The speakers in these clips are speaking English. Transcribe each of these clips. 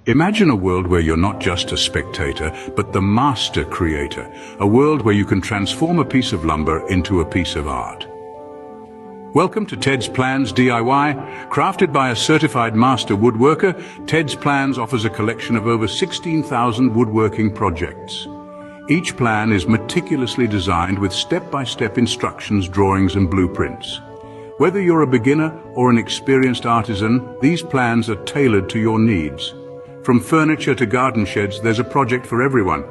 Imagine a world where you're not just a spectator, but the master creator. A world where you can transform a piece of lumber into a piece of art. Welcome to Ted's Plans DIY. Crafted by a certified master woodworker, Ted's Plans offers a collection of over 16,000 woodworking projects. Each plan is meticulously designed with step-by-step instructions, drawings and blueprints. Whether you're a beginner or an experienced artisan, these plans are tailored to your needs. From furniture to garden sheds, there's a project for everyone.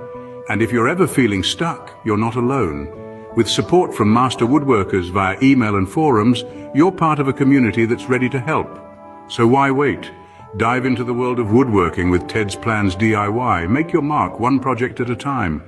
And if you're ever feeling stuck, you're not alone. With support from master woodworkers via email and forums, you're part of a community that's ready to help. So why wait? Dive into the world of woodworking with Ted's Plans DIY. Make your mark one project at a time.